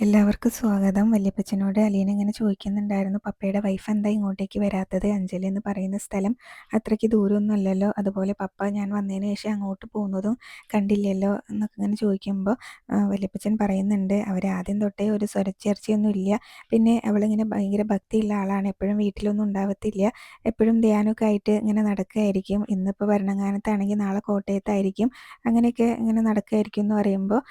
എല്ലാവർക്കും സ്വാഗതം. വല്യപ്പച്ചനോട് അലീന ഇങ്ങനെ ചോദിക്കുന്നുണ്ടായിരുന്നു, പപ്പയുടെ വൈഫ് എന്താ ഇങ്ങോട്ടേക്ക് വരാത്തത്? അഞ്ജലി എന്ന് പറയുന്ന സ്ഥലം അത്രയ്ക്ക് ദൂരമൊന്നും അല്ലല്ലോ, അതുപോലെ പപ്പ ഞാൻ വന്നതിന് ശേഷം അങ്ങോട്ട് പോകുന്നതും കണ്ടില്ലല്ലോ എന്നൊക്കെ ഇങ്ങനെ ചോദിക്കുമ്പോൾ വല്യപ്പച്ചൻ പറയുന്നുണ്ട്, അവർ ആദ്യം തൊട്ടേ ഒരു സ്വരച്ചേർച്ചയൊന്നും ഇല്ല. പിന്നെ അവളിങ്ങനെ ഭയങ്കര ഭക്തിയുള്ള ആളാണ്, എപ്പോഴും വീട്ടിലൊന്നും ഉണ്ടാവത്തില്ല, എപ്പോഴും ധ്യാനമൊക്കെ ആയിട്ട് ഇങ്ങനെ നടക്കുകയായിരിക്കും. ഇന്നിപ്പോൾ ഭരണങ്ങാനത്താണെങ്കിൽ നാളെ കോട്ടയത്തായിരിക്കും, അങ്ങനെയൊക്കെ ഇങ്ങനെ നടക്കുകയായിരിക്കും എന്ന് പറയുമ്പോൾ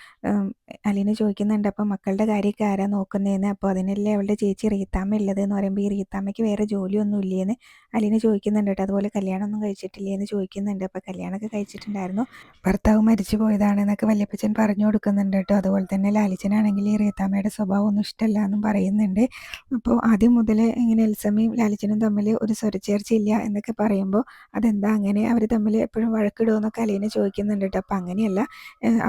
അലീന ചോദിക്കുന്നുണ്ട്, അപ്പം മക്കളുടെ കാര്യമൊക്കെ ആരാ നോക്കുന്നതെന്ന്. അപ്പോൾ അതിനല്ലേ അവളുടെ ചേച്ചി റീത്താമ്മ ഉള്ളത് എന്ന് പറയുമ്പോൾ, ഈ റീത്താമ്മയ്ക്ക് വേറെ ജോലിയൊന്നും ഇല്ലേന്ന് അലീന ചോദിക്കുന്നുണ്ട് കേട്ടോ. അതുപോലെ കല്യാണമൊന്നും കഴിച്ചിട്ടില്ലേന്ന് ചോദിക്കുന്നുണ്ട്. അപ്പോൾ കല്യാണമൊക്കെ കഴിച്ചിട്ടുണ്ടായിരുന്നു, ഭർത്താവ് മരിച്ചു പോയതാണെന്നൊക്കെ വല്യപ്പച്ചൻ പറഞ്ഞു കൊടുക്കുന്നുണ്ട് കേട്ടോ. അതുപോലെ തന്നെ ലാലിച്ചനാണെങ്കിൽ ഈ റീത്താമ്മയുടെ സ്വഭാവം ഒന്നും ഇഷ്ടമല്ല എന്നും പറയുന്നുണ്ട്. അപ്പോൾ ആദ്യം മുതൽ ഇങ്ങനെ എൽസമ്മയും ലാലിച്ചനും തമ്മിൽ ഒരു സ്വരച്ചേർച്ചയില്ല എന്നൊക്കെ പറയുമ്പോൾ, അതെന്താ അങ്ങനെ, അവർ തമ്മിൽ എപ്പോഴും വഴക്കിടുമെന്നൊക്കെ അലീന ചോദിക്കുന്നുണ്ട് കേട്ടോ. അപ്പോൾ അങ്ങനെയല്ല,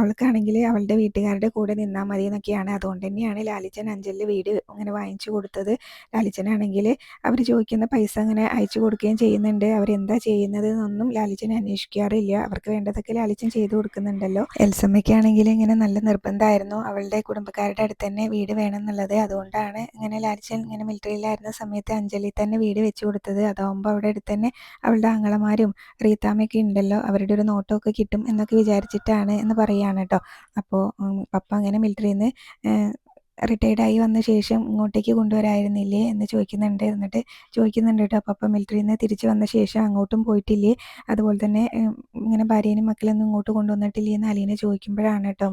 അവൾക്കാണെങ്കിൽ അവളുടെ വീട്ടുകാരുടെ കൂടെ നിന്നാൽ മതി എന്നൊക്കെയാണ്. അതുകൊണ്ട് തന്നെയാണ് ലാലിച്ചൻ അഞ്ജലിൻ്റെ വീട് അങ്ങനെ വാങ്ങിച്ചു കൊടുത്തത്. ലാലിച്ചനാണെങ്കിൽ അവർ ചോദിക്കുന്ന പൈസ അങ്ങനെ അയച്ചു കൊടുക്കുകയും ചെയ്യുന്നുണ്ട്. അവരെന്താ ചെയ്യുന്നത് എന്നൊന്നും ലാലിച്ചൻ അന്വേഷിക്കാറില്ല. അവർക്ക് വേണ്ടതൊക്കെ ലാലിച്ചൻ ചെയ്തു കൊടുക്കുന്നുണ്ടല്ലോ. എൽസമ്മയ്ക്കാണെങ്കിൽ ഇങ്ങനെ നല്ല നിർബന്ധമായിരുന്നു അവളുടെ കുടുംബക്കാരുടെ അടുത്ത് തന്നെ വീട് വേണം എന്നുള്ളത്. അതുകൊണ്ടാണ് ഇങ്ങനെ ലാലിച്ചൻ ഇങ്ങനെ മിലിറ്ററിയിലായിരുന്ന സമയത്ത് അഞ്ജലി തന്നെ വീട് വെച്ചു കൊടുത്തത്. അതാവുമ്പോൾ അവിടെ അടുത്ത് തന്നെ അവളുടെ ആങ്ങളമാരും റീത്താമ്മയൊക്കെ ഉണ്ടല്ലോ, അവരുടെ ഒരു നോട്ടമൊക്കെ കിട്ടും എന്നൊക്കെ വിചാരിച്ചിട്ടാണ് എന്ന് പറയുകയാണ് കേട്ടോ. അപ്പോൾ പപ്പ അങ്ങനെ മിലിറ്ററിയിൽ നിന്ന് റിട്ടയർഡായി വന്ന ശേഷം ഇങ്ങോട്ടേക്ക് കൊണ്ടുവരായിരുന്നില്ലേ എന്ന് ചോദിക്കുന്നുണ്ട്. എന്നിട്ട് ചോദിക്കുന്നുണ്ട് കേട്ടോ, പപ്പ മിലിറ്ററിയിൽ നിന്ന് തിരിച്ച് വന്ന ശേഷം അങ്ങോട്ടും പോയിട്ടില്ലേ, അതുപോലെ തന്നെ ഇങ്ങനെ ഭാര്യേനും മക്കളൊന്നും ഇങ്ങോട്ട് കൊണ്ടുവന്നിട്ടില്ലേ എന്ന് അലീന ചോദിക്കുമ്പോഴാണ് കേട്ടോ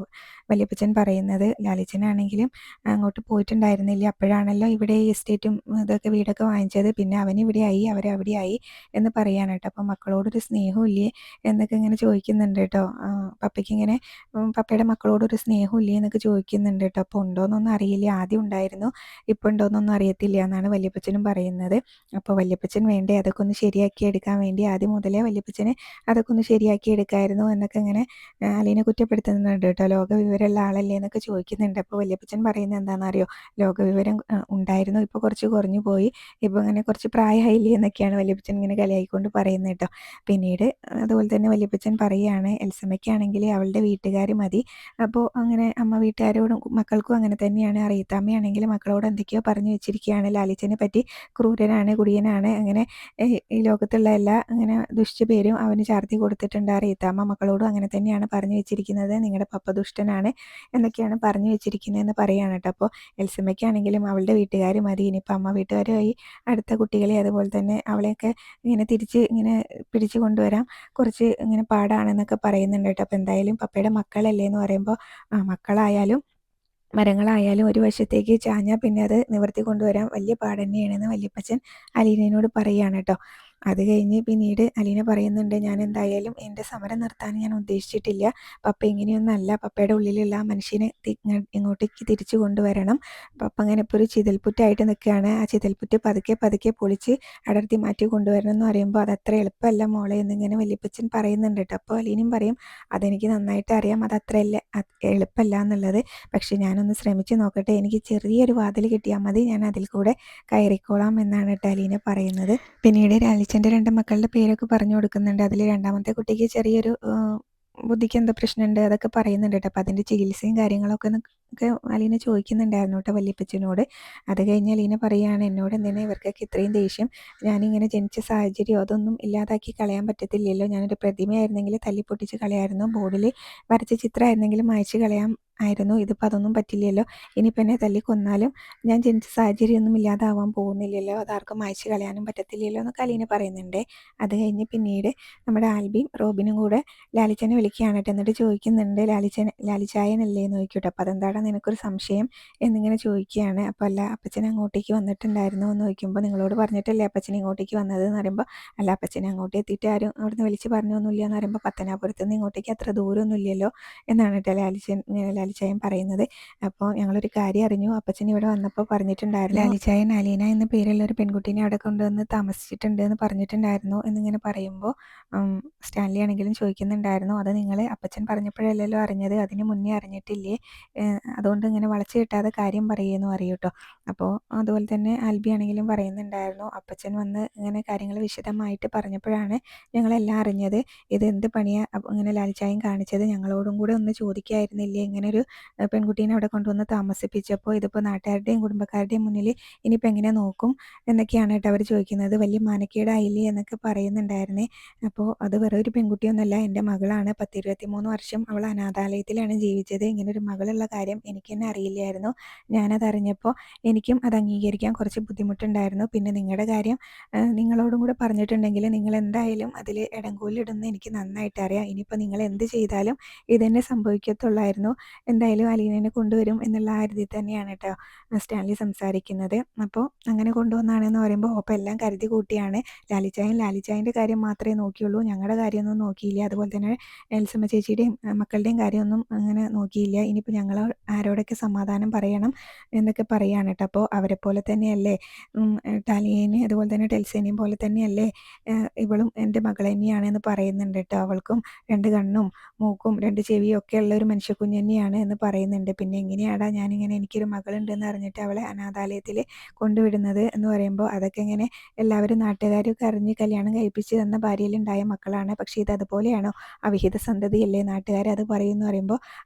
വല്യപ്പച്ചൻ പറയുന്നത്, ലാലിച്ചനാണെങ്കിലും അങ്ങോട്ട് പോയിട്ടുണ്ടായിരുന്നില്ല, അപ്പോഴാണല്ലോ ഇവിടെ ഈ എസ്റ്റേറ്റും ഇതൊക്കെ വീടൊക്കെ വാങ്ങിച്ചത്, പിന്നെ അവനിവിടെയായി അവരവിടെയായി എന്ന് പറയാണ് കേട്ടോ. അപ്പം മക്കളോടൊരു സ്നേഹവും ഇല്ലേ എന്നൊക്കെ ഇങ്ങനെ ചോദിക്കുന്നുണ്ട് കേട്ടോ. പപ്പയ്ക്ക് ഇങ്ങനെ പപ്പയുടെ മക്കളോടൊരു സ്നേഹവും ഇല്ലേ എന്നൊക്കെ ചോദിക്കുന്നുണ്ട് കേട്ടോ. അപ്പോൾ ഉണ്ടോയെന്നൊന്നും അറിയില്ല, ആദ്യം ഉണ്ടായിരുന്നു, ഇപ്പോൾ ഉണ്ടോയെന്നൊന്നും അറിയത്തില്ല എന്നാണ് വല്യപ്പച്ചനും പറയുന്നത്. അപ്പോൾ വല്യപ്പച്ചൻ വേണ്ടേ അതൊക്കെ ഒന്ന് ശരിയാക്കി എടുക്കാൻ വേണ്ടി ആദ്യം മുതലേ വല്യപ്പച്ചന് അതൊക്കെ ഒന്ന് ശരിയാക്കി എടുക്കായിരുന്നു എന്നൊക്കെ ഇങ്ങനെ അലീനെ കുറ്റപ്പെടുത്തുന്നുണ്ട് കേട്ടോ. ലോകവിവരമുള്ള ആളല്ലേ എന്നൊക്കെ ചോദിക്കുന്നുണ്ട്. അപ്പോൾ വല്യപ്പച്ചൻ പറയുന്നത് എന്താണെന്നറിയോ, ലോകവിവരം ഉണ്ടായിരുന്നു, ഇപ്പോൾ കുറച്ച് കുറഞ്ഞു പോയി, ഇപ്പോൾ ഇങ്ങനെ കുറച്ച് പ്രായമായില്ലേ എന്നൊക്കെയാണ് വല്യപ്പച്ചൻ ഇങ്ങനെ കളിയായിക്കൊണ്ട് പറയുന്നത് കേട്ടോ. പിന്നീട് അതുപോലെ തന്നെ വല്യപ്പച്ചൻ പറയുകയാണ്, എൽസമ്മയ്ക്കാണെങ്കിൽ അവളുടെ വീട്ടുകാർ മതി. അപ്പോൾ അങ്ങനെ അമ്മ വീട്ടുകാരോടും മക്കൾക്കും അങ്ങനെ തന്നെയാണ്. റീത്താമ്മയാണെങ്കിൽ മക്കളോട് എന്തൊക്കെയോ പറഞ്ഞു വെച്ചിരിക്കുകയാണ്, ലാലിച്ചനെ പറ്റി ക്രൂരനാണ്, കുടിയനാണ്, അങ്ങനെ ഈ ലോകത്തുള്ള എല്ലാ അങ്ങനെ ദുഷ്ടപേരും അവന് ചാർത്തി കൊടുത്തിട്ടുണ്ട്. റീത്താമ്മ മക്കളോടും അങ്ങനെ തന്നെയാണ് പറഞ്ഞു വെച്ചിരിക്കുന്നത്, നിങ്ങളുടെ പപ്പ ദുഷ്ടനാണ് എന്നൊക്കെയാണ് പറഞ്ഞു വെച്ചിരിക്കുന്നതെന്ന് പറയുകയാണ് കേട്ടോ. അപ്പോൾ എൽസമ്മയ്ക്കാണെങ്കിലും അവളുടെ വീട്ടുകാർ മതി, ഇനിയിപ്പോൾ അമ്മ വീട്ടുകാരുമായി അടുത്ത കുട്ടികളെ അതുപോലെ തന്നെ അവളെയൊക്കെ ഇങ്ങനെ തിരിച്ച് ഇങ്ങനെ പിടിച്ചു കൊണ്ടുവരാൻ കുറച്ച് ഇങ്ങനെ പാടാണെന്നൊക്കെ പറയുന്നുണ്ട് കേട്ടോ. അപ്പോൾ എന്തായാലും പപ്പയുടെ മക്കളല്ലേ എന്ന് പറയുമ്പോൾ, മക്കളായാലും മരങ്ങളായാലും ഒരു വശത്തേക്ക് ചാഞ്ഞാൽ പിന്നെ അത് നിവർത്തി കൊണ്ടുവരാൻ വലിയ പാട് തന്നെയാണെന്ന് വല്യപ്പച്ചൻ അലീനയോട് പറയുകയാണ് കേട്ടോ. അത് കഴിഞ്ഞ് പിന്നീട് അലീന പറയുന്നുണ്ട്, ഞാൻ എന്തായാലും എൻ്റെ സമരം നിർത്താൻ ഞാൻ ഉദ്ദേശിച്ചിട്ടില്ല, പപ്പ ഇങ്ങനെയൊന്നല്ല, പപ്പയുടെ ഉള്ളിലുള്ള ആ മനുഷ്യനെ ഇങ്ങോട്ടേക്ക് തിരിച്ചു കൊണ്ടുവരണം. പപ്പ അങ്ങനെ ഇപ്പോൾ ഒരു ചിതൽപ്പുറ്റായിട്ട് നിൽക്കുകയാണ്, ആ ചിതൽപ്പുറ്റ് പതുക്കെ പതുക്കെ പൊളിച്ച് അടർത്തി മാറ്റി കൊണ്ടുവരണം എന്ന് പറയുമ്പോൾ, അത് അത്ര എളുപ്പമല്ല മോളെ എന്നിങ്ങനെ വല്യപ്പച്ചൻ പറയുന്നുണ്ട് കേട്ടോ. അപ്പോൾ അലീനയും പറയും, അതെനിക്ക് നന്നായിട്ട് അറിയാം, അത് അത്ര എളുപ്പമല്ല എന്നുള്ളത്, പക്ഷെ ഞാനൊന്ന് ശ്രമിച്ച് നോക്കട്ടെ, എനിക്ക് ചെറിയൊരു വാതിൽ കിട്ടിയാൽ മതി, ഞാൻ അതിൽ കൂടെ കയറിക്കോളാം എന്നാണ് കേട്ടോ അലീന പറയുന്നത്. പിന്നീട് ലാലിച്ചൻ്റെ 2 മക്കളുടെ പേരൊക്കെ പറഞ്ഞു കൊടുക്കുന്നുണ്ട്. അതിൽ രണ്ടാമത്തെ കുട്ടിക്ക് ചെറിയൊരു ബുദ്ധിക്ക് എന്തോ പ്രശ്നമുണ്ട് അതൊക്കെ പറയുന്നുണ്ട് കേട്ടോ. അപ്പോൾ അതിൻ്റെ ചികിത്സയും കാര്യങ്ങളൊക്കെ അലീന ചോദിക്കുന്നുണ്ടായിരുന്നു കേട്ടോ വല്യപ്പച്ചനോട്. അത് കഴിഞ്ഞ് അലീന പറയുകയാണ്, എന്നോട് എന്തിനാ ഇവർക്കൊക്കെ ഇത്രയും ദേഷ്യം, ഞാനിങ്ങനെ ജനിച്ച സാഹചര്യം അതൊന്നും ഇല്ലാതാക്കി കളയാൻ പറ്റത്തില്ലല്ലോ, ഞാനൊരു പ്രതിമയായിരുന്നെങ്കിൽ തല്ലിപ്പൊട്ടിച്ച് കളയായിരുന്നു, ബോർഡിൽ വരച്ച ചിത്രമായിരുന്നെങ്കിലും മായ്ച്ച് കളയാം ആയിരുന്നു, ഇതിപ്പോൾ അതൊന്നും പറ്റില്ലല്ലോ, ഇനിയിപ്പോൾ എന്നെ തല്ലിക്കൊന്നാലും ഞാൻ ജനിച്ച സാഹചര്യമൊന്നും ഇല്ലാതാവാൻ പോകുന്നില്ലല്ലോ, അതാർക്കും മായ്ച്ച് കളയാനും പറ്റത്തില്ലല്ലോ എന്നൊക്കെ അലീന പറയുന്നുണ്ട്. അത് കഴിഞ്ഞ് പിന്നീട് നമ്മുടെ ആൽബിയും റോബിനും കൂടെ ലാലിച്ചനെ വിളിക്കുകയാണ് കേട്ടോ. എന്നിട്ട് ചോദിക്കുന്നുണ്ട്, ലാലിച്ചായനല്ലേ എന്ന് ചോദിക്കട്ടെ. അപ്പോൾ അതെന്താടാ നിനക്കൊരു സംശയം എന്നിങ്ങനെ ചോദിക്കുകയാണ്. അപ്പോൾ അല്ല, അപ്പച്ചൻ അങ്ങോട്ടേക്ക് വന്നിട്ടുണ്ടായിരുന്നു എന്ന് ചോദിക്കുമ്പോൾ, നിങ്ങളോട് പറഞ്ഞിട്ടല്ലേ അപ്പച്ചൻ ഇങ്ങോട്ടേക്ക് വന്നത് എന്ന് പറയുമ്പോൾ, അല്ല അപ്പച്ചൻ അങ്ങോട്ട് എത്തിയിട്ട് ആരും അവിടുന്ന് വിളിച്ച് പറഞ്ഞൊന്നുമില്ല എന്ന് പറയുമ്പോൾ, പത്തനാപുരത്ത് നിന്ന് ഇങ്ങോട്ടേക്ക് അത്ര ദൂരമൊന്നും ഇല്ലല്ലോ എന്നാണ് കേട്ടോ ലാലിച്ചായൻ പറയുന്നത്. അപ്പോൾ ഞങ്ങളൊരു കാര്യം അറിഞ്ഞു, അപ്പച്ചൻ ഇവിടെ വന്നപ്പോൾ പറഞ്ഞിട്ടുണ്ടായിരുന്നു, ലാലിച്ചായൻ അലീന എന്ന പേരുള്ള ഒരു പെൺകുട്ടീനെ അവിടെ കൊണ്ടുവന്ന് താമസിച്ചിട്ടുണ്ട് എന്ന് പറഞ്ഞിട്ടുണ്ടായിരുന്നു എന്നിങ്ങനെ പറയുമ്പോൾ, സ്റ്റാൻലി ആണെങ്കിലും ചോദിക്കുന്നുണ്ടായിരുന്നു, അത് നിങ്ങൾ അപ്പച്ചൻ പറഞ്ഞപ്പോഴല്ലല്ലോ അറിഞ്ഞത്, അതിന് മുന്നേ അറിഞ്ഞിട്ടില്ലേ അതുകൊണ്ട് ഇങ്ങനെ വളച്ച് കെട്ടാതെ കാര്യം പറയുമെന്ന് പറയും കേട്ടോ. അപ്പോൾ അതുപോലെ തന്നെ ആൽബി ആണെങ്കിലും പറയുന്നുണ്ടായിരുന്നു, അപ്പച്ചൻ വന്ന് ഇങ്ങനെ കാര്യങ്ങൾ വിശദമായിട്ട് പറഞ്ഞപ്പോഴാണ് ഞങ്ങളെല്ലാം അറിഞ്ഞത്. ഇതെന്ത് പണിയാണ് ഇങ്ങനെ ലാലിച്ചായും കാണിച്ചത്, ഞങ്ങളോടും കൂടെ ഒന്ന് ചോദിക്കായിരുന്നില്ലേ, ഇങ്ങനൊരു പെൺകുട്ടീനെ അവിടെ കൊണ്ടുവന്ന് താമസിപ്പിച്ചപ്പോൾ ഇതിപ്പോൾ നാട്ടുകാരുടെയും കുടുംബക്കാരുടെയും മുന്നിൽ ഇനിയിപ്പോൾ എങ്ങനെ നോക്കും എന്നൊക്കെയാണ് കേട്ടോ അവർ ചോദിക്കുന്നത്. വലിയ മാനക്കേടായില്ലേ എന്നൊക്കെ പറയുന്നുണ്ടായിരുന്നേ. അപ്പോൾ അത് വേറെ ഒരു പെൺകുട്ടിയൊന്നുമല്ല, എൻ്റെ മകളാണ്. 10-23 വർഷം അവൾ അനാഥാലയത്തിലാണ് ജീവിച്ചത്. ഇങ്ങനൊരു മകളുള്ള കാര്യം എനിക്ക് തന്നെ അറിയില്ലായിരുന്നു. ഞാനതറിഞ്ഞപ്പോൾ എനിക്കും അത് അംഗീകരിക്കാൻ കുറച്ച് ബുദ്ധിമുട്ടുണ്ടായിരുന്നു. പിന്നെ നിങ്ങളുടെ കാര്യം നിങ്ങളോടും കൂടെ പറഞ്ഞിട്ടുണ്ടെങ്കിൽ നിങ്ങൾ എന്തായാലും അതിൽ ഇടങ്കോലിടുമെന്ന് എനിക്ക് നന്നായിട്ട് അറിയാം. ഇനിയിപ്പോൾ നിങ്ങൾ എന്ത് ചെയ്താലും ഇതന്നെ സംഭവിക്കത്തുള്ളായിരുന്നു. എന്തായാലും അലീനനെ കൊണ്ടുവരും എന്നുള്ള ആ രീതിയിൽ തന്നെയാണ് കേട്ടോ സ്റ്റാൻലി സംസാരിക്കുന്നത്. അപ്പോൾ അങ്ങനെ കൊണ്ടുവന്നാണെന്ന് പറയുമ്പോൾ അപ്പോൾ എല്ലാം കരുതി കൂട്ടിയാണ്. ലാലിച്ചായൻ്റെ കാര്യം മാത്രമേ നോക്കിയുള്ളൂ, ഞങ്ങളുടെ കാര്യമൊന്നും നോക്കിയില്ല. അതുപോലെ തന്നെ എൽസമ്മ ചേച്ചിയുടെയും മക്കളുടെയും കാര്യമൊന്നും അങ്ങനെ നോക്കിയില്ല. ഇനിയിപ്പോൾ ഞങ്ങൾ ആരോടൊക്കെ സമാധാനം പറയണം എന്നൊക്കെ പറയുകയാണ് കേട്ടോ. അപ്പോൾ അവരെ പോലെ തന്നെയല്ലേ ടാലിയേനെ അതുപോലെ തന്നെ ടെൽസേനെയും പോലെ തന്നെയല്ലേ ഇവളും എൻ്റെ മകൾ തന്നെയാണെന്ന് പറയുന്നുണ്ട് കേട്ടോ. അവൾക്കും 2 കണ്ണും മൂക്കും 2 ചെവിയും ഒക്കെ ഉള്ള ഒരു മനുഷ്യക്കുഞ്ഞ് തന്നെയാണ് എന്ന് പറയുന്നുണ്ട്. പിന്നെ എങ്ങനെയാടാ ഞാനിങ്ങനെ എനിക്കൊരു മകളുണ്ടെന്ന് അറിഞ്ഞിട്ട് അവളെ അനാഥാലയത്തിൽ കൊണ്ടുവിടുന്നത് എന്ന് പറയുമ്പോൾ അതൊക്കെ ഇങ്ങനെ എല്ലാവരും നാട്ടുകാരൊക്കെ അറിഞ്ഞ് കല്യാണം കഴിപ്പിച്ച് തന്ന ഭാര്യയിലുണ്ടായ മക്കളാണ്. പക്ഷേ ഇത് അതുപോലെയാണോ, അവിഹിത സന്തതിയല്ലേ, നാട്ടുകാരത് പറയുമെന്ന് പറയുമ്പോൾ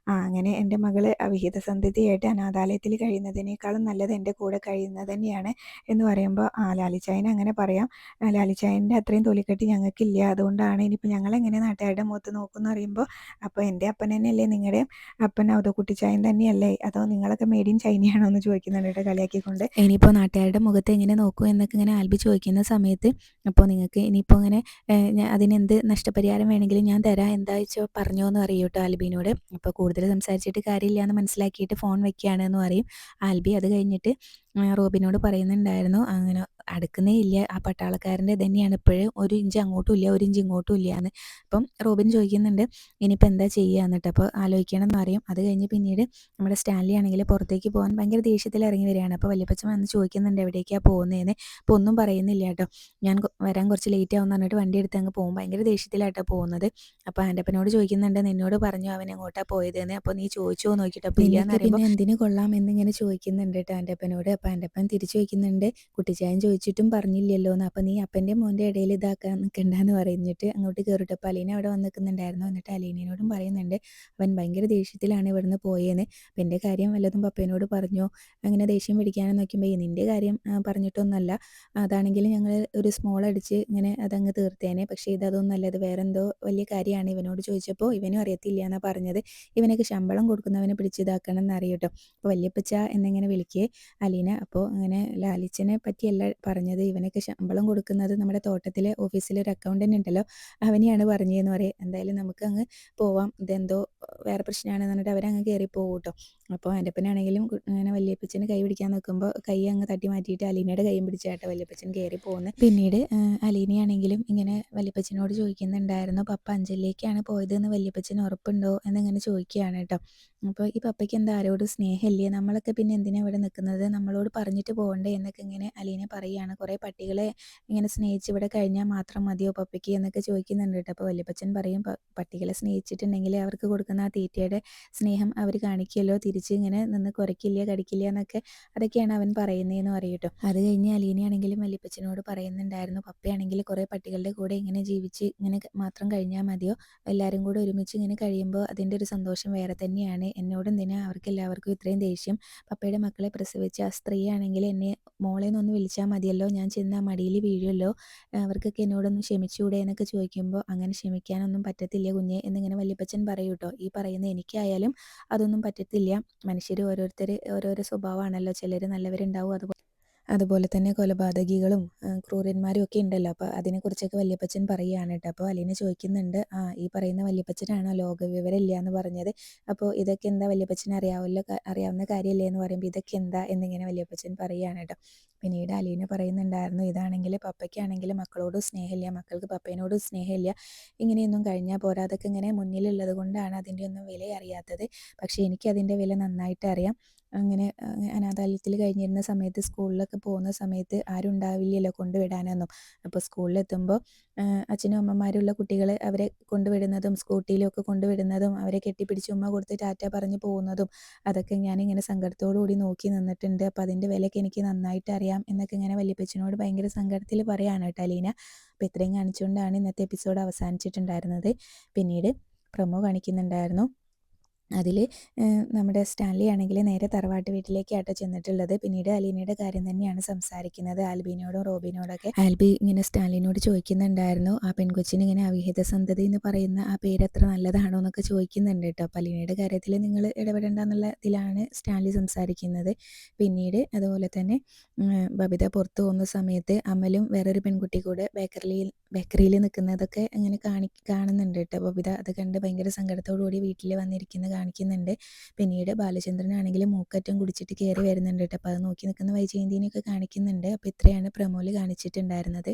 അങ്ങനെ എൻ്റെ മകൾ അവിഹിത സന്തതിയായിട്ട് അനാഥാലയത്തിൽ കഴിയുന്നതിനേക്കാളും നല്ലത് എൻ്റെ കൂടെ കഴിയുന്നത് തന്നെയാണ് എന്ന് പറയുമ്പോൾ ലാലിച്ചായനെ അങ്ങനെ പറയാം. ലാലിച്ചായൻ്റെ അത്രയും തൊലിക്കെട്ടി ഞങ്ങൾക്കില്ല, അതുകൊണ്ടാണ്. ഇനിയിപ്പോൾ ഞങ്ങളെങ്ങനെ നാട്ടുകാരുടെ മുഖത്ത് നോക്കുമെന്ന് പറയുമ്പോൾ അപ്പോൾ എൻ്റെ അപ്പൻ തന്നെയല്ലേ നിങ്ങളുടെ അപ്പൻ അവധക്കുട്ടിച്ചായൻ തന്നെയല്ലേ, അതോ നിങ്ങളൊക്കെ മെയ്ഡ് ഇൻ ചൈനയാണോ എന്ന് ചോദിക്കുന്നുണ്ട് കേട്ടോ കളിയാക്കിക്കൊണ്ട്. ഇനിയിപ്പോൾ നാട്ടുകാരുടെ മുഖത്ത് എങ്ങനെ നോക്കൂ എന്നൊക്കെ ഇങ്ങനെ ആൽബി ചോദിക്കുന്ന സമയത്ത് അപ്പോൾ നിങ്ങൾക്ക് ഇനിയിപ്പോൾ ഇങ്ങനെ അതിനെന്ത് നഷ്ടപരിഹാരം വേണമെങ്കിലും ഞാൻ തരാം, എന്താ വെച്ചോ പറഞ്ഞോ എന്ന് അറിയും കേട്ടോ ആൽബിനോട്. അപ്പോൾ കൂടുതൽ സംസാരിച്ചിട്ട് കാര്യമില്ല എന്ന് മനസ്സിലാക്കിയിട്ട് ഫോൺ വെക്കുകയാണെന്ന് പറയും ആൽബി. അത് കഴിഞ്ഞിട്ട് റോബിനോട് പറയുന്നുണ്ടായിരുന്നു, അങ്ങനെ അടുക്കുന്നേ ഇല്ല, ആ പട്ടാളക്കാരൻ്റെ തന്നെയാണ് ഇപ്പോഴും, 1 ഇഞ്ച് അങ്ങോട്ടും ഇല്ല 1 ഇഞ്ച് ഇങ്ങോട്ടും ഇല്ല എന്ന്. അപ്പം റോബിൻ ചോദിക്കുന്നുണ്ട് ഇനിയിപ്പോൾ എന്താ ചെയ്യുക എന്നിട്ട്. അപ്പോൾ ആലോചിക്കണം എന്ന് പറയും. അത് കഴിഞ്ഞ് പിന്നീട് നമ്മുടെ സ്റ്റാൻലി ആണെങ്കിൽ പുറത്തേക്ക് പോകാൻ ഭയങ്കര ദേഷ്യത്തിൽ ഇറങ്ങി വരികയാണ്. അപ്പോൾ വല്യപ്പച്ചൻ വന്ന് ചോദിക്കുന്നുണ്ട് എവിടേക്കാണ് പോകുന്നതെന്ന്. അപ്പോൾ ഒന്നും പറയുന്നില്ല കേട്ടോ. ഞാൻ വരാൻ കുറച്ച് ലേറ്റ് ആവുമെന്ന് പറഞ്ഞിട്ട് വണ്ടി എടുത്ത് അങ്ങ് പോകും. ഭയങ്കര ദേഷ്യത്തിലാട്ടോ പോകുന്നത്. അപ്പോൾ ആൻ്റപ്പനോട് ചോദിക്കുന്നുണ്ട് നിന്നോട് പറഞ്ഞു അവൻ എങ്ങോട്ടാണ് പോയതെന്ന്, അപ്പോൾ നീ ചോദിച്ചോ നോക്കിയിട്ട്. അപ്പോൾ ഇല്ലാന്ന് പറയുമ്പോൾ പിന്നെ എന്തിന് കൊള്ളാം എന്നിങ്ങനെ ചോദിക്കുന്നുണ്ട് കേട്ടോ ആൻ്റപ്പനോട്. അപ്പോൾ ആൻ്റപ്പൻ തിരിച്ചു ചോദിക്കുന്നുണ്ട് കുട്ടിച്ചായൻ ചോദിച്ചിട്ടും പറഞ്ഞില്ലല്ലോ എന്ന്. അപ്പോൾ നീ അപ്പൻ്റെ മോൻ്റെ ഇടയിൽ ഇതാക്കാൻ നിൽക്കണ്ടെന്ന് പറഞ്ഞിട്ട് അങ്ങോട്ട് കയറിയിട്ട്. അപ്പോൾ അലീന അവിടെ വന്ന് നിൽക്കുന്നുണ്ടായിരുന്നു. എന്നിട്ട് അലീനയോടും പറയുന്നുണ്ട് അവൻ ഭയങ്കര ദേഷ്യത്തിലാണ് ഇവിടുന്ന് പോയെന്ന്. അപ്പം എൻ്റെ കാര്യം വല്ലതും പപ്പേനോട് പറഞ്ഞോ, അങ്ങനെ ദേഷ്യം പിടിക്കാനെന്ന് നോക്കുമ്പോൾ നിൻ്റെ കാര്യം പറഞ്ഞിട്ടൊന്നുമല്ല, അതാണെങ്കിൽ ഞങ്ങൾ ഒരു സ്മോൾ അടിച്ച് ഇങ്ങനെ അതങ്ങ് തീർത്തേനെ. പക്ഷേ ഇതൊന്നുമല്ല, ഇത് വേറെന്തോ വലിയ കാര്യമാണ്. ഇവനോട് ചോദിച്ചപ്പോൾ ഇവനും അറിയത്തില്ല എന്നാണ് പറഞ്ഞത്. ഇവനൊക്കെ ശമ്പളം കൊടുക്കുന്നവനെ പിടിച്ചിതാക്കണം എന്നറിയട്ടോ. അപ്പോൾ വല്യപ്പച്ച എന്നിങ്ങനെ വിളിക്കേ അലീന. അപ്പോൾ അങ്ങനെ ലാലിച്ചനെ പറ്റിയല്ല പറഞ്ഞത്, ഇവനൊക്കെ ശമ്പളം കൊടുക്കുന്നത് നമ്മുടെ തോട്ടത്തിലെ ഓഫീസിലൊരു അക്കൗണ്ടൻ്റ് ഉണ്ടല്ലോ അവനെയാണ് പറഞ്ഞതെന്ന് പറയും. എന്തായാലും നമുക്ക് അങ്ങ് പോവാം, ഇതെന്തോ വേറെ പ്രശ്നമാണെന്ന് പറഞ്ഞിട്ട് അവരങ്ങ് കയറി പോകും കേട്ടോ. അപ്പോൾ ആൻ്റപ്പനാണെങ്കിലും അങ്ങനെ വല്യപ്പച്ചന് കൈ പിടിക്കാൻ നോക്കുമ്പോൾ കൈ അങ്ങ് തട്ടി മാറ്റിയിട്ട് അലീനയുടെ കൈയും പിടിച്ചാട്ടോ വല്യപ്പച്ചൻ കയറി പോകുന്നത്. പിന്നീട് അലീനയാണെങ്കിലും ഇങ്ങനെ വല്യപ്പച്ചനോട് ചോദിക്കുന്നുണ്ടായിരുന്നു പപ്പ അഞ്ചലിലേക്കാണ് പോയതെന്ന് വല്യപ്പച്ചന് ഉറപ്പുണ്ടോ എന്നിങ്ങനെ ചോദിക്കുകയാണ് കേട്ടോ. അപ്പോൾ ഈ പപ്പയ്ക്ക് എന്താ ആരോടും സ്നേഹമില്ലേ, നമ്മളൊക്കെ പിന്നെ എന്തിനാണ് ഇവിടെ നിൽക്കുന്നത്, നമ്മളോട് പറഞ്ഞിട്ട് പോകണ്ടേ എന്നൊക്കെ ഇങ്ങനെ അലീന പറയുകയാണ്. കുറേ പട്ടികളെ ഇങ്ങനെ സ്നേഹിച്ച് ഇവിടെ കഴിഞ്ഞാൽ മാത്രം മതിയോ പപ്പയ്ക്ക് എന്നൊക്കെ ചോദിക്കുന്നുണ്ട് കേട്ടോ. അപ്പോൾ വല്യപ്പച്ചൻ പറയും പട്ടികളെ സ്നേഹിച്ചിട്ടുണ്ടെങ്കിൽ അവർക്ക് കൊടുക്കുന്ന ആ തീറ്റയുടെ സ്നേഹം അവർ കാണിക്കുമല്ലോ, തിരിച്ച് ഇങ്ങനെ നിന്ന് കുരയ്ക്കില്ല കടിക്കില്ല എന്നൊക്കെ, അതൊക്കെയാണ് അവൻ പറയുന്നതെന്ന് പറയും കേട്ടോ. അത് കഴിഞ്ഞ് അലീനയാണെങ്കിലും വല്യപ്പച്ചനോട് പറയുന്നുണ്ടായിരുന്നു പപ്പയാണെങ്കിൽ കുറേ പട്ടികളുടെ കൂടെ ഇങ്ങനെ ജീവിച്ച് ഇങ്ങനെ മാത്രം കഴിഞ്ഞാൽ മതിയോ, എല്ലാവരും കൂടെ ഒരുമിച്ച് ഇങ്ങനെ കഴിയുമ്പോൾ അതിൻ്റെ ഒരു സന്തോഷം വേറെ തന്നെയാണ്. എന്നോട് എന്തിനാ അവർക്ക് എല്ലാവർക്കും ഇത്രയും ദേഷ്യം, പപ്പയുടെ മക്കളെ പ്രസവിച്ച ആ സ്ത്രീയാണെങ്കിൽ എന്നെ മോളേന്നൊന്ന് വിളിച്ചാൽ മതിയല്ലോ, ഞാൻ ചെന്ന് ആ മടിയിൽ വീഴുമല്ലോ, അവർക്കൊക്കെ എന്നോടൊന്ന് ക്ഷമിച്ചൂടെ എന്നൊക്കെ ചോദിക്കുമ്പോൾ അങ്ങനെ ക്ഷമിക്കാനൊന്നും പറ്റത്തില്ല കുഞ്ഞെ എന്നിങ്ങനെ വല്യപ്പച്ചൻ പറയും കേട്ടോ. ഈ പറയുന്ന എനിക്കായാലും അതൊന്നും പറ്റത്തില്ല, മനുഷ്യർ ഓരോരോ സ്വഭാവമാണല്ലോ, ചിലർ നല്ലവരുണ്ടാവും, അതുപോലെ തന്നെ കൊലപാതകികളും ക്രൂരന്മാരും ഒക്കെ ഉണ്ടല്ലോ. അപ്പോൾ അതിനെക്കുറിച്ചൊക്കെ വല്യപ്പച്ചൻ പറയുകയാണ് കേട്ടോ. അപ്പോൾ അലീന ചോദിക്കുന്നുണ്ട് ഈ പറയുന്ന വല്യപ്പച്ചനാണോ ലോകവിവരമില്ല എന്ന് പറഞ്ഞത്, അപ്പോൾ ഇതൊക്കെ എന്താ വല്യപ്പച്ചന് അറിയാവുന്ന കാര്യമല്ലേ എന്ന് പറയുമ്പോൾ ഇതൊക്കെ എന്താ എന്നിങ്ങനെ വല്യപ്പച്ചൻ പറയുകയാണ് കേട്ടോ. പിന്നീട് അലീന പറയുന്നുണ്ടായിരുന്നു ഇതാണെങ്കിൽ പപ്പയ്ക്കാണെങ്കിൽ മക്കളോടും സ്നേഹമില്ല, മക്കൾക്ക് പപ്പേനോടും സ്നേഹമില്ല, ഇങ്ങനെയൊന്നും കഴിഞ്ഞാൽ പോരാ, അതൊക്കെ ഇങ്ങനെ മുന്നിലുള്ളത് കൊണ്ടാണ് അതിൻ്റെ ഒന്നും വില അറിയാത്തത്, പക്ഷേ എനിക്കതിൻ്റെ വില നന്നായിട്ട് അറിയാം, അങ്ങനെ അനാഥാലയത്തിൽ കഴിഞ്ഞിരുന്ന സമയത്ത് സ്കൂളിലൊക്കെ പോകുന്ന സമയത്ത് ആരും ഉണ്ടാവില്ലല്ലോ കൊണ്ടുവിടാനൊന്നും. അപ്പോൾ സ്കൂളിലെത്തുമ്പോൾ അച്ഛനും അമ്മമാരുള്ള കുട്ടികളെ അവരെ കൊണ്ടുവിടുന്നതും സ്കൂട്ടിയിലൊക്കെ കൊണ്ടുവിടുന്നതും അവരെ കെട്ടിപ്പിടിച്ച് ഉമ്മ കൊടുത്ത് ടാറ്റ പറഞ്ഞ് പോകുന്നതും അതൊക്കെ ഞാനിങ്ങനെ സങ്കടത്തോടു കൂടി നോക്കി നിന്നിട്ടുണ്ട്. അപ്പോൾ അതിൻ്റെ വിലയൊക്കെ എനിക്ക് നന്നായിട്ട് അറിയാം എന്നൊക്കെ ഇങ്ങനെ വല്യപ്പച്ചനോട് ഭയങ്കര സങ്കടത്തിൽ പറയാണ് കേട്ടോ അലീന. അപ്പോൾ ഇത്രയും കാണിച്ചുകൊണ്ടാണ് ഇന്നത്തെ എപ്പിസോഡ് അവസാനിച്ചിട്ടുണ്ടായിരുന്നത്. പിന്നീട് പ്രൊമോ കാണിക്കുന്നുണ്ടായിരുന്നു. അതിൽ നമ്മുടെ സ്റ്റാൻലി ആണെങ്കിൽ നേരെ തറവാട്ട് വീട്ടിലേക്കാട്ടോ ചെന്നിട്ടുള്ളത്. പിന്നീട് അലീനയുടെ കാര്യം തന്നെയാണ് സംസാരിക്കുന്നത്. ആൽബിനോടും റോബിനോടൊക്കെ ആൽബി ഇങ്ങനെ സ്റ്റാൻലിനോട് ചോദിക്കുന്നുണ്ടായിരുന്നു, ആ പെൺകൊച്ചിന് ഇങ്ങനെ അവിഹിത സന്തതി എന്ന് പറയുന്ന ആ പേര് അത്ര നല്ലതാണോ എന്നൊക്കെ ചോദിക്കുന്നുണ്ട് കേട്ടോ. അപ്പോൾ അലീനയുടെ കാര്യത്തിൽ നിങ്ങൾ ഇടപെടേണ്ട എന്നുള്ള ഇതിലാണ് സ്റ്റാൻലി സംസാരിക്കുന്നത്. പിന്നീട് അതുപോലെ തന്നെ ബബിത പുറത്തു പോകുന്ന സമയത്ത് അമലും വേറൊരു പെൺകുട്ടി കൂടെ ബേക്കറിയിൽ നിൽക്കുന്നതൊക്കെ അങ്ങനെ കാണുന്നുണ്ട് കേട്ടോ. ബബിത അത് കണ്ട് ഭയങ്കര സങ്കടത്തോടു കൂടി വീട്ടിൽ വന്നിരിക്കുന്നത് കാണിക്കുന്നുണ്ട്. പിന്നീട് ബാലചന്ദ്രനാണെങ്കിലും മൂക്കറ്റം കുടിച്ചിട്ട് കയറി വരുന്നുണ്ട് കേട്ടോ. അപ്പോൾ അത് നോക്കി നിൽക്കുന്ന വൈജയന്തിനെയൊക്കെ കാണിക്കുന്നുണ്ട്. അപ്പോൾ ഇത്രയാണ് പ്രമോല് കാണിച്ചിട്ടുണ്ടായിരുന്നത്.